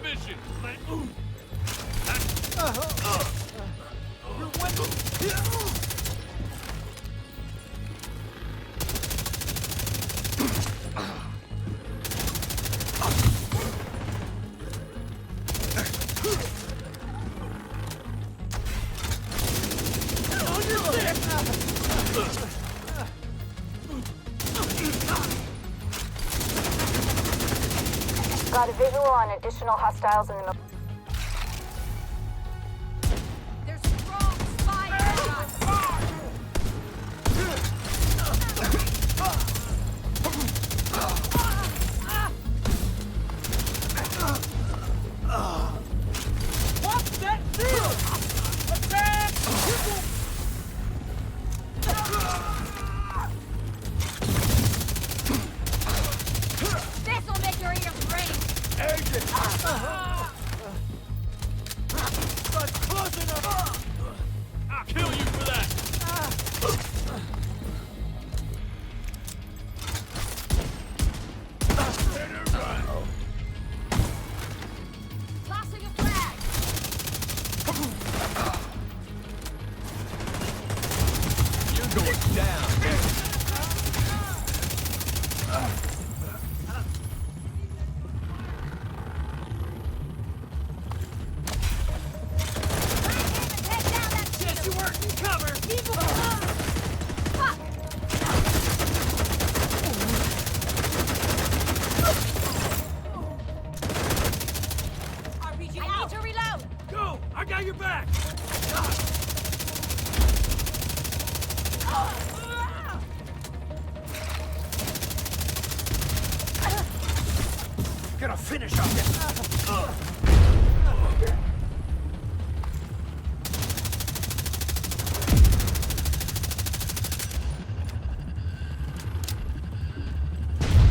mission. Got a visual on additional hostiles in the... There's strong fire! What's that deal? Attack! This'll make your ears ring! Agent! That's close enough! I'll kill you for that! Tossing a flag! You're going down! Head down that chute! You weren't in cover! People! Fuck! RPG I need to reload! Go! I got your back! Gonna finish up this!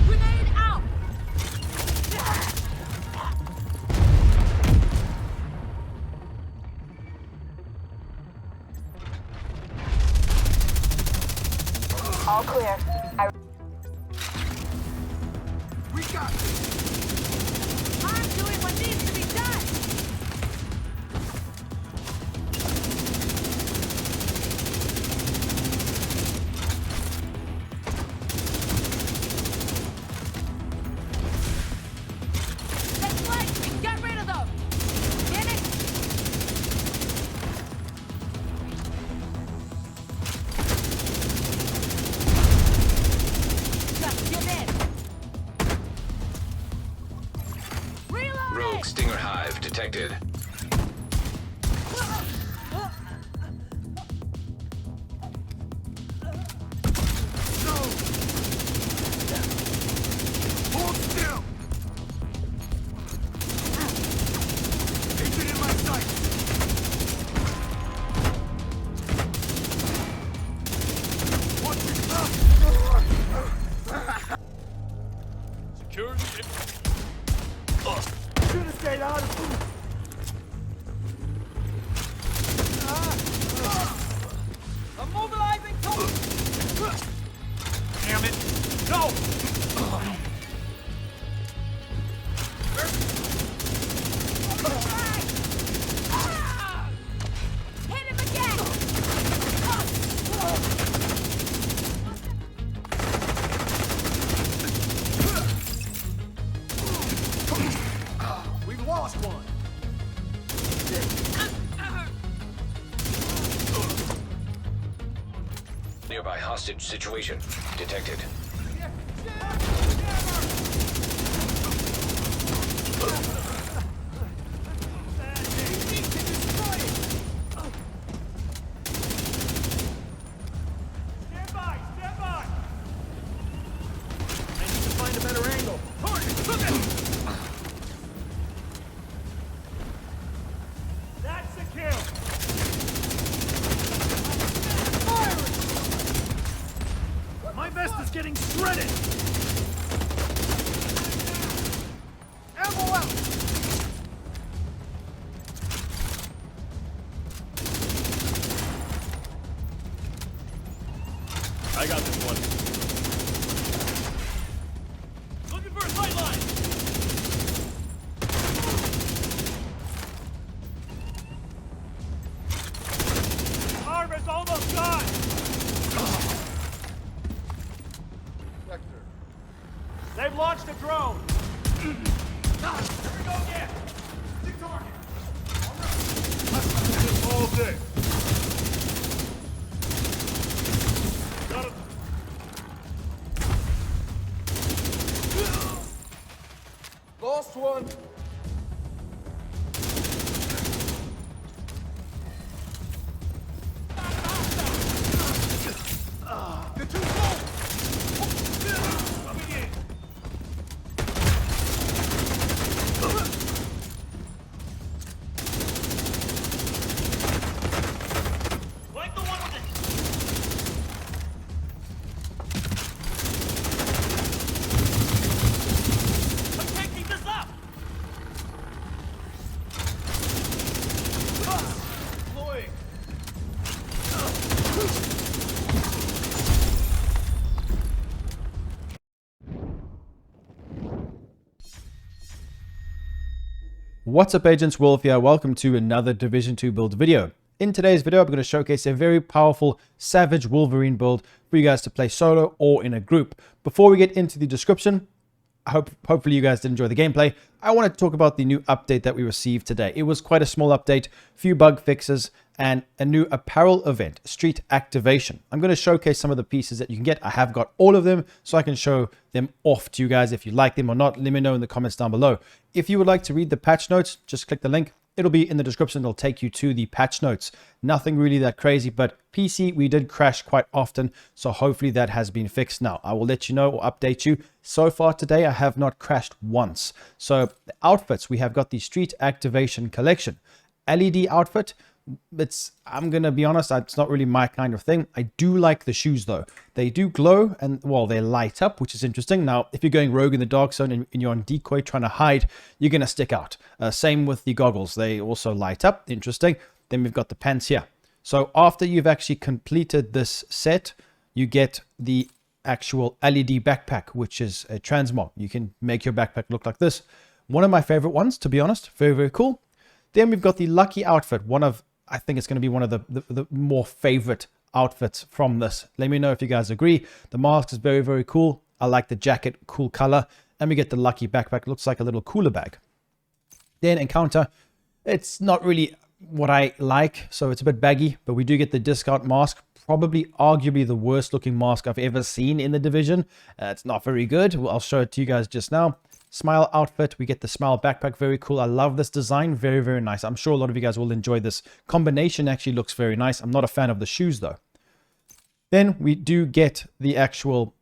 Grenade out! All clear. We got this! I'm doing what needs to be done! Let's play! Get rid of them! Get it? Just give in! Reload Rogue it! Stinger Hive detected. Hold still! Agent in my sight! Watch it! Security... Should have stayed out of food! I'm mobilizing cover! Damn it! No! Hit him again! We've lost one! Nearby hostage situation detected. Stand by! Stand by! I need to find a better angle. Target! Look at it! That's a kill! Firing! My vest is getting shredded! Ammo out! I got this one. Looking for a sight line! They've launched a drone. Here we go again. Big target. All day. Got it. Lost one. They're too close. Coming in. Like the one with it. I can't keep this up. Deploying. What's up, agents? Wolf here. Welcome to another Division 2 build video. In today's video, I'm going to showcase a very powerful Savage Wolverine build for you guys to play solo or in a group. Before we get into the description, hopefully you guys did enjoy the gameplay. I want to talk about the new update that we received today. It was quite a small update, few bug fixes, and a new apparel event, Street Activation. I'm going to showcase some of the pieces that you can get. I have got all of them, so I can show them off to you guys. If you like them or not, let me know in the comments down below. If you would like to read the patch notes, just click the link. It'll be in the description. It'll take you to the patch notes. Nothing really that crazy, but PC, we did crash quite often, so hopefully that has been fixed now. I will let you know or update you. So far today, I have not crashed once. So the outfits, we have got the Street Activation Collection. LED outfit, I'm going to be honest, it's not really my kind of thing. I do like the shoes though. They do glow and, well, they light up, which is interesting. Now, if you're going rogue in the dark zone and you're on decoy trying to hide, you're going to stick out. Same with the goggles. They also light up. Interesting. Then we've got the pants here. So after you've actually completed this set, you get the actual LED backpack, which is a transmog. You can make your backpack look like this. One of my favorite ones, to be honest. Very, very cool. Then we've got the Lucky outfit. I think it's going to be one of the more favorite outfits from this. Let me know if you guys agree. The mask is very, very cool. I like the jacket, cool color. And we get the Lucky backpack. Looks like a little cooler bag. Then Encounter. It's not really what I like, so it's a bit baggy, but we do get the discount mask. Probably arguably the worst looking mask I've ever seen in the Division. It's not very good. Well, I'll show it to you guys just now. Smile outfit, we get the Smile backpack. Very cool. I love this design. Very, very nice. I'm sure a lot of you guys will enjoy this. Combination actually looks very nice. I'm not a fan of the shoes though. Then we do get the actual,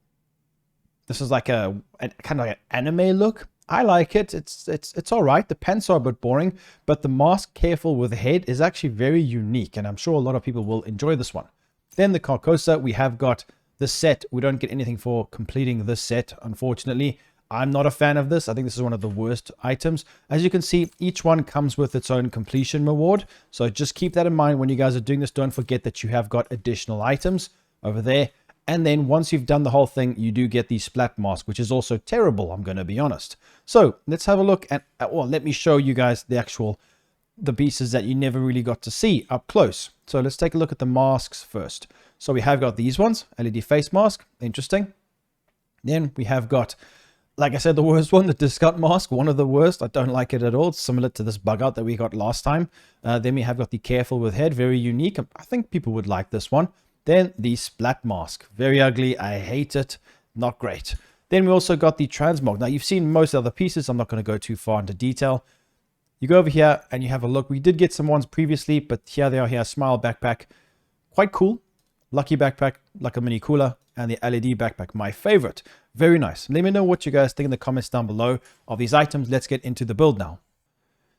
this is like a kind of like an anime look. I like it. It's all right. The pants are a bit boring, but the mask, careful with the head, is actually very unique, and I'm sure a lot of people will enjoy this one. Then the Carcosa, we have got the set. We don't get anything for completing this set, unfortunately. I'm not a fan of this. I think this is one of the worst items. As you can see, each one comes with its own completion reward. So just keep that in mind when you guys are doing this. Don't forget that you have got additional items over there. And then once you've done the whole thing, you do get the splat mask, which is also terrible, I'm going to be honest. So let's have a look at, well, let me show you guys the pieces that you never really got to see up close. So let's take a look at the masks first. So we have got these ones, LED face mask, interesting. Then we have got, like I said, the worst one, the discount mask, one of the worst. I don't like it at all. It's similar to this bug out that we got last time. Then we have got the careful with head, very unique. I think people would like this one. Then the splat mask, very ugly. I hate it. Not great. Then we also got the transmog. Now you've seen most of the pieces. I'm not going to go too far into detail. You go over here and you have a look. We did get some ones previously, but here they are here. Smile backpack, quite cool. Lucky backpack, like a mini cooler, and the LED backpack, my favorite. Very nice. Let me know what you guys think in the comments down below of these items. Let's get into the build now.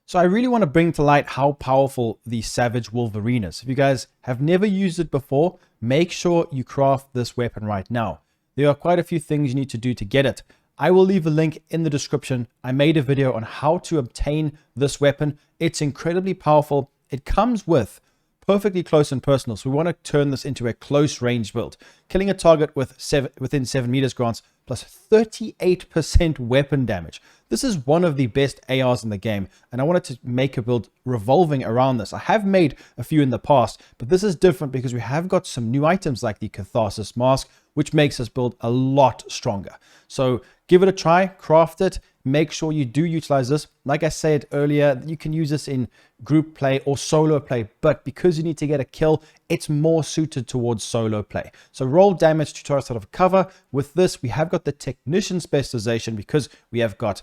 So I really want to bring to light how powerful the Savage Wolverine is. If you guys have never used it before, make sure you craft this weapon right now. There are quite a few things you need to do to get it. I will leave a link in the description. I made a video on how to obtain this weapon. It's incredibly powerful. It comes with perfectly close and personal. So we want to turn this into a close range build. Killing a target within 7 meters grants plus 38% weapon damage. This is one of the best ARs in the game, and I wanted to make a build revolving around this. I have made a few in the past, but this is different because we have got some new items like the Catharsis mask, which makes this build a lot stronger. So give it a try, craft it, make sure you do utilize this. Like I said earlier, you can use this in group play or solo play, but because you need to get a kill, it's more suited towards solo play. So roll damage to targets out of cover. With this, we have got the technician specialization because we have got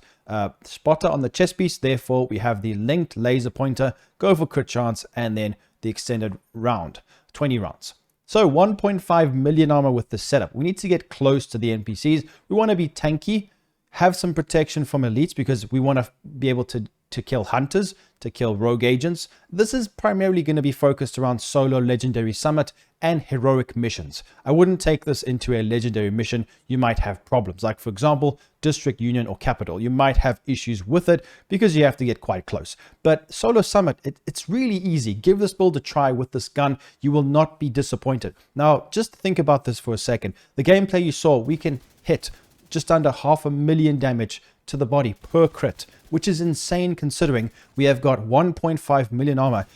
spotter on the chest piece. Therefore, we have the linked laser pointer, go for crit chance, and then the extended round, 20 rounds. So 1.5 million armor with the setup. We need to get close to the NPCs. We want to be tanky, have some protection from elites because we want to be able to kill hunters, to kill rogue agents. This is primarily going to be focused around solo legendary summit and heroic missions. I wouldn't take this into a legendary mission. You might have problems, like for example, District Union or Capital. You might have issues with it because you have to get quite close. But solo summit, it's really easy. Give this build a try with this gun. You will not be disappointed. Now, just think about this for a second. The gameplay you saw, we can hit just under 500,000 damage to the body per crit, which is insane considering we have got 1.5 million armor.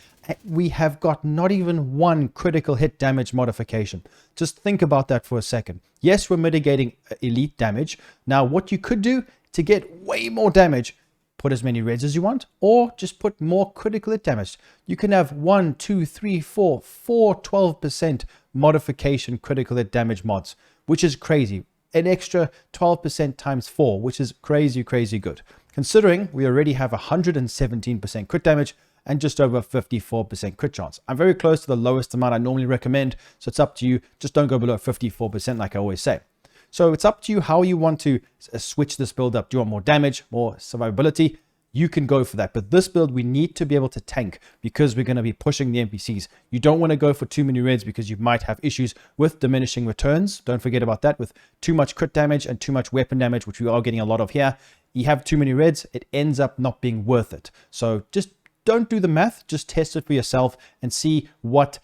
We have got not even one critical hit damage modification. Just think about that for a second. Yes, we're mitigating elite damage. Now, what you could do to get way more damage, put as many reds as you want, or just put more critical hit damage. You can have 1, 2, 3, 4, 12% modification critical hit damage mods, which is crazy. An extra 12% times 4, which is crazy good. Considering we already have 117% crit damage and just over 54% crit chance. I'm very close to the lowest amount I normally recommend, so it's up to you. Just don't go below 54% like I always say. So it's up to you how you want to switch this build up. Do you want more damage, more survivability? You can go for that. But this build, we need to be able to tank because we're going to be pushing the NPCs. You don't want to go for too many reds because you might have issues with diminishing returns. Don't forget about that. With too much crit damage and too much weapon damage, which we are getting a lot of here, you have too many reds, it ends up not being worth it. So just don't do the math, just test it for yourself and see what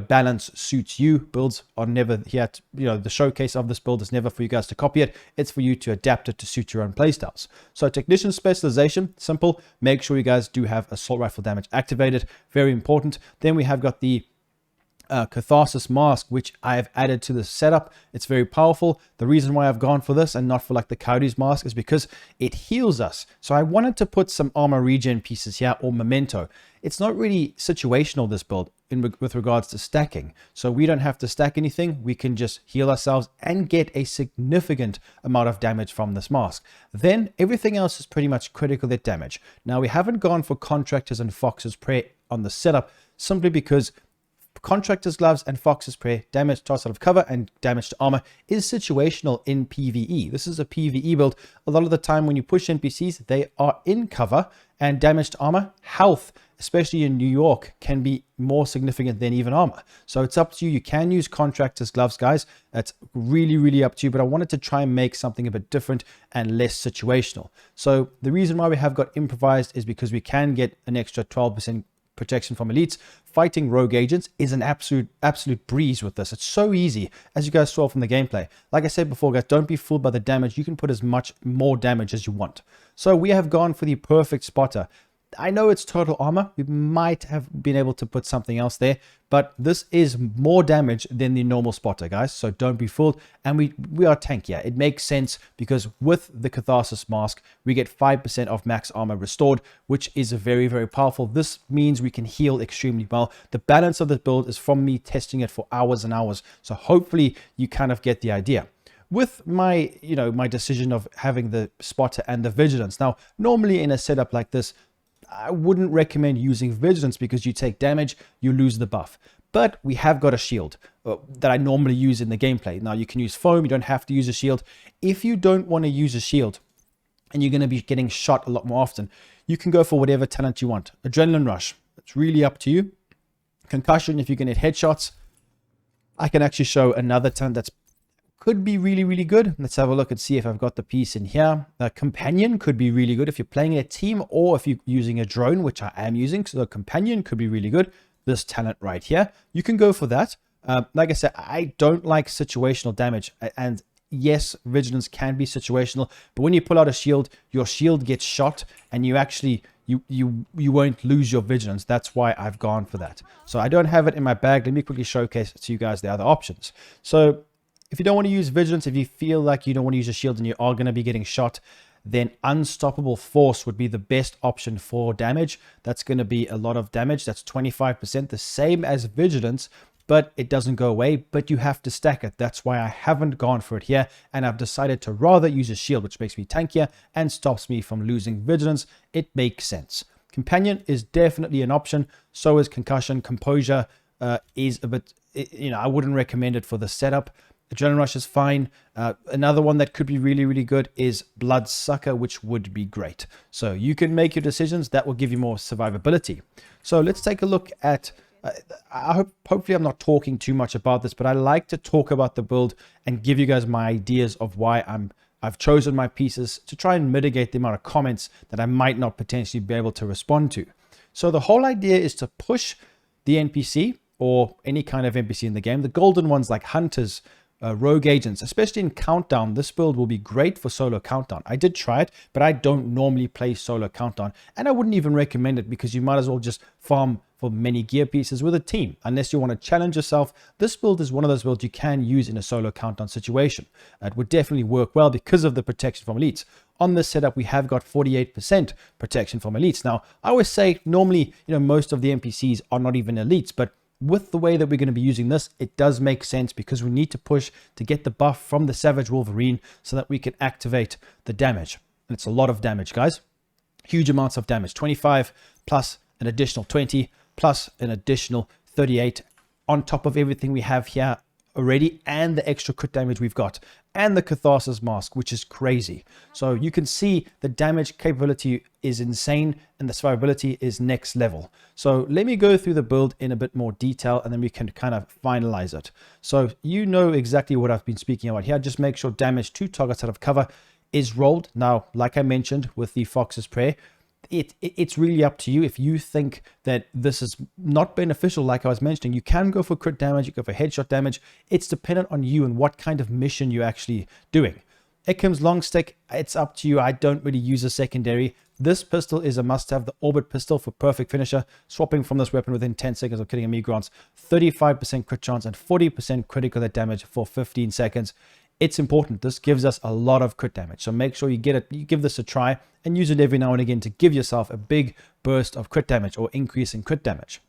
balance suits you. Builds are never here to, the showcase of this build is never for you guys to copy it. It's for you to adapt it to suit your own playstyles. So technician specialization, simple. Make sure you guys do have assault rifle damage activated. Very important. Then we have got the Catharsis mask, which I have added to the setup. It's very powerful. The reason why I've gone for this and not for like the Coyotes mask is because it heals us. So I wanted to put some armor regen pieces here or memento. It's not really situational, this build, with regards to stacking. So we don't have to stack anything. We can just heal ourselves and get a significant amount of damage from this mask. Then everything else is pretty much critical hit damage. Now we haven't gone for Contractors and Fox's Prey on the setup simply because Contractor's Gloves and Fox's Prey, damage to out of cover and damage to armor, is situational in PvE. This is a PvE build. A lot of the time when you push NPCs, they are in cover, and damage to armor, health, especially in New York, can be more significant than even armor. So it's up to you. You can use Contractor's Gloves, guys. That's really up to you, but I wanted to try and make something a bit different and less situational. So the reason why we have got improvised is because we can get an extra 12% protection from elites. Fighting rogue agents is an absolute breeze with this. It's so easy, as you guys saw from the gameplay. Like I said before, guys, don't be fooled by the damage. You can put as much more damage as you want. So we have gone for the perfect spotter. I know it's total armor. We might have been able to put something else there, but this is more damage than the normal spotter, guys. So don't be fooled. And we are tankier. It makes sense because with the Catharsis mask, we get 5% of max armor restored, which is very powerful. This means we can heal extremely well. The balance of this build is from me testing it for hours and hours. So hopefully you kind of get the idea. With my, my decision of having the spotter and the vigilance. Now, normally in a setup like this, I wouldn't recommend using vigilance because you take damage, you lose the buff. But we have got a shield that I normally use in the gameplay. Now you can use foam, you don't have to use a shield. If you don't want to use a shield and you're going to be getting shot a lot more often, you can go for whatever talent you want. Adrenaline rush, it's really up to you. Concussion, if you can hit headshots. I can actually show another talent that's could be really good. Let's have a look and see if I've got the piece in here. Companion could be really good if you're playing in a team or if you're using a drone, which I am using. So the Companion could be really good. this talent right here, you can go for that. Like I said, I don't like situational damage, and yes, vigilance can be situational, but when you pull out a shield, your shield gets shot and you actually you won't lose your vigilance. That's why I've gone for that. So I don't have it in my bag. Let me quickly showcase to you guys the other options. So if you don't want to use vigilance, if you feel like you don't want to use a shield and you are going to be getting shot, then unstoppable force would be the best option for damage. That's going to be a lot of damage. That's 25%, the same as vigilance, but it doesn't go away, but you have to stack it. That's why I haven't gone for it here, and I've decided to rather use a shield, which makes me tankier and stops me from losing vigilance. It makes sense. Companion is definitely an option. So is concussion. Composure is a bit, I wouldn't recommend it for the setup. Adrenaline Rush is fine. Another one that could be really, really good is Bloodsucker, which would be great. So you can make your decisions. That will give you more survivability. So let's take a look at, hopefully I'm not talking too much about this, but I like to talk about the build and give you guys my ideas of why I've chosen my pieces to try and mitigate the amount of comments that I might not potentially be able to respond to. So the whole idea is to push the NPC or any kind of NPC in the game, the golden ones like hunters, rogue agents, especially in countdown. This build will be great for solo countdown. I did try it, but I don't normally play solo countdown, and I wouldn't even recommend it because you might as well just farm for many gear pieces with a team unless you want to challenge yourself. This build is one of those builds you can use in a solo countdown situation. It would definitely work well because of the protection from elites. On this setup, we have got 48% protection from elites. Now, I always say normally, most of the NPCs are not even elites, but with the way that we're going to be using this, it does make sense because we need to push to get the buff from the Savage Wolverine so that we can activate the damage. And it's a lot of damage, guys. Huge amounts of damage. 25 plus an additional 20 plus an additional 38 on top of everything we have here already, and the extra crit damage we've got, and the Catharsis mask, which is crazy. So you can see the damage capability is insane and the survivability is next level. So let me go through the build in a bit more detail and then we can kind of finalize it. So you know exactly what I've been speaking about here. Just make sure damage to targets out of cover is rolled. Now, like I mentioned with the Fox's Prayer, it's really up to you. If you think that this is not beneficial, like I was mentioning, you can go for crit damage, you go for headshot damage. It's dependent on you and what kind of mission you're actually doing. Ekim's long stick, it's up to you. I don't really use a secondary. This pistol is a must-have, the Orbit pistol for perfect finisher. Swapping from this weapon within 10 seconds of killing a me grants 35% crit chance and 40% critical hit damage for 15 seconds. It's important. This gives us a lot of crit damage. So make sure you give this a try and use it every now and again to give yourself a big burst of crit damage or increase in crit damage.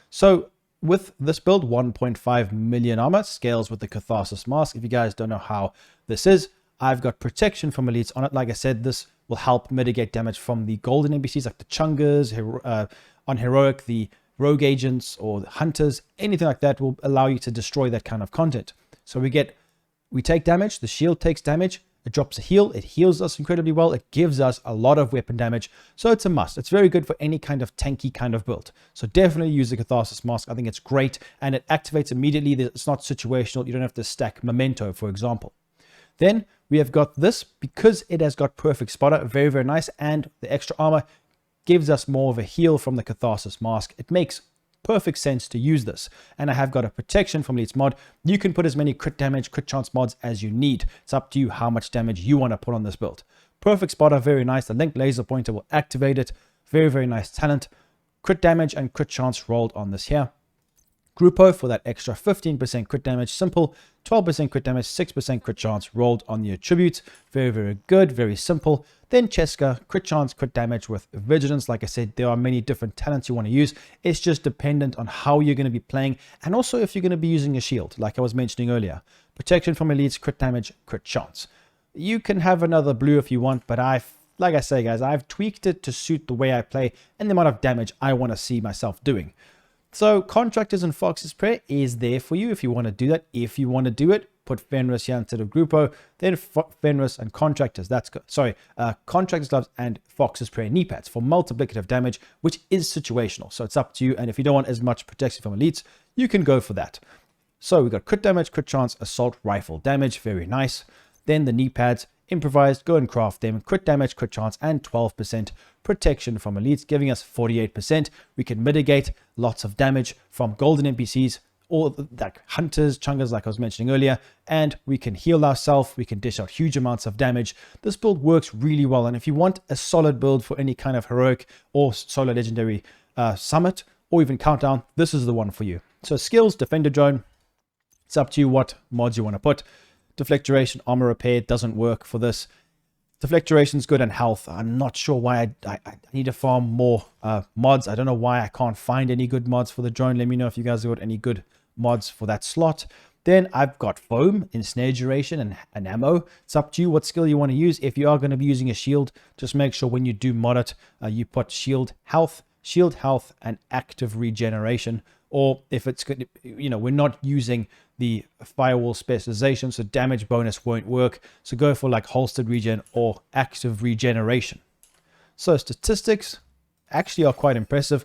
So with this build, 1.5 million armor scales with the Catharsis mask. If you guys don't know how this is, I've got protection from elites on it. Like I said, this will help mitigate damage from the golden NPCs like the Chungas, on heroic, the rogue agents or the hunters, anything like that will allow you to destroy that kind of content. So we take damage, the shield takes damage, it drops a heal, it heals us incredibly well, it gives us a lot of weapon damage, so it's a must. It's very good for any kind of tanky kind of build. So definitely use the Catharsis mask. I think it's great, and it activates immediately. It's not situational. You don't have to stack memento, for example. Then we have got this, because it has got perfect spotter, very, very nice, and the extra armor gives us more of a heal from the Catharsis mask. It makes perfect sense to use this. And I have got a protection from elites mod. You can put as many crit damage, crit chance mods as you need. It's up to you how much damage you want to put on this build. Perfect spotter, very nice. The linked laser pointer will activate it. Very, very nice talent. Crit damage and crit chance rolled on this here. Grupo for that extra 15% crit damage. Simple, 12% crit damage, 6% crit chance rolled on the attributes. Very, very good, very simple. Then Cheska, crit chance, crit damage with vigilance. Like I said, there are many different talents you want to use. It's just dependent on how you're going to be playing and also if you're going to be using a shield, like I was mentioning earlier. Protection from elites, crit damage, crit chance. You can have another blue if you want, but like I say, guys, I've tweaked it to suit the way I play and the amount of damage I want to see myself doing. So Contractors and Fox's Prayer is there for you if you want to do that. If you want to do it, put Fenris here instead of Grupo, then Fenris and Contractors. Contractors gloves and Fox's Prayer knee pads for multiplicative damage, which is situational. So it's up to you. And if you don't want as much protection from elites, you can go for that. So we've got crit damage, crit chance, assault rifle damage. Very nice. Then the knee pads. improvised, go and craft them. Crit damage, crit chance, and 12% protection from elites, giving us 48%. We can mitigate lots of damage from golden NPCs, or like hunters, chungers, like I was mentioning earlier, and we can heal ourselves. We can dish out huge amounts of damage. This build works really well, and if you want a solid build for any kind of heroic or solo legendary summit or even countdown, this is the one for you. So skills, defender drone, it's up to you what mods you want to put. Deflect duration, armor repair doesn't work for this. Deflect duration is good, and health, I'm not sure why I need to farm more mods. I don't know why I can't find any good mods for the drone. Let me know if you guys have got any good mods for that slot. Then I've got foam, ensnare duration, and ammo. It's up to you what skill you want to use. If you are going to be using a shield, just make sure when you do mod it, you put shield health, and active regeneration. Or if it's good, you know, we're not using the firewall specialization, so damage bonus won't work. So go for like holstered regen or active regeneration. So statistics actually are quite impressive.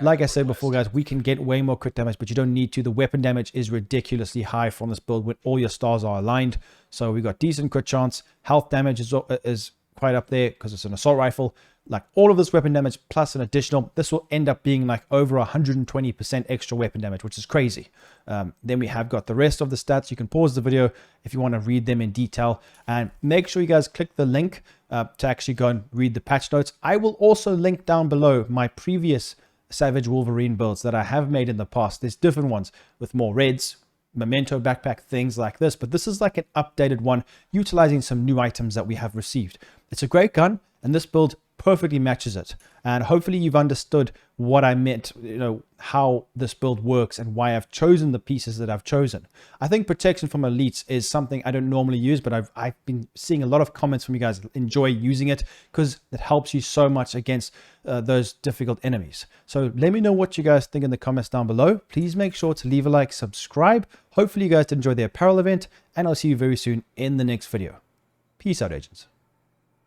Like I said before, guys, we can get way more crit damage, but you don't need to. The weapon damage is ridiculously high from this build when all your stars are aligned. So we got decent crit chance. Health damage is quite up there because it's an assault rifle. Like all of this weapon damage plus an additional, this will end up being like over 120% extra weapon damage, which is crazy. Then we have got the rest of the stats. You can pause the video if you want to read them in detail, and make sure you guys click the link to actually go and read the patch notes. I will also link down below my previous Savage Wolverine builds that I have made in the past. There's different ones with more reds, memento backpack, things like this, but this is like an updated one utilizing some new items that we have received. It's a great gun, and this build perfectly matches it, and hopefully you've understood what I meant, you know, how this build works and why I've chosen the pieces that I've chosen. I think protection from elites is something I don't normally use, but I've been seeing a lot of comments from you guys enjoy using it because it helps you so much against those difficult enemies. So let me know what you guys think in the comments down below. Please make sure to leave a like, subscribe. Hopefully you guys did enjoy the apparel event, and I'll see you very soon in the next video. Peace out, agents.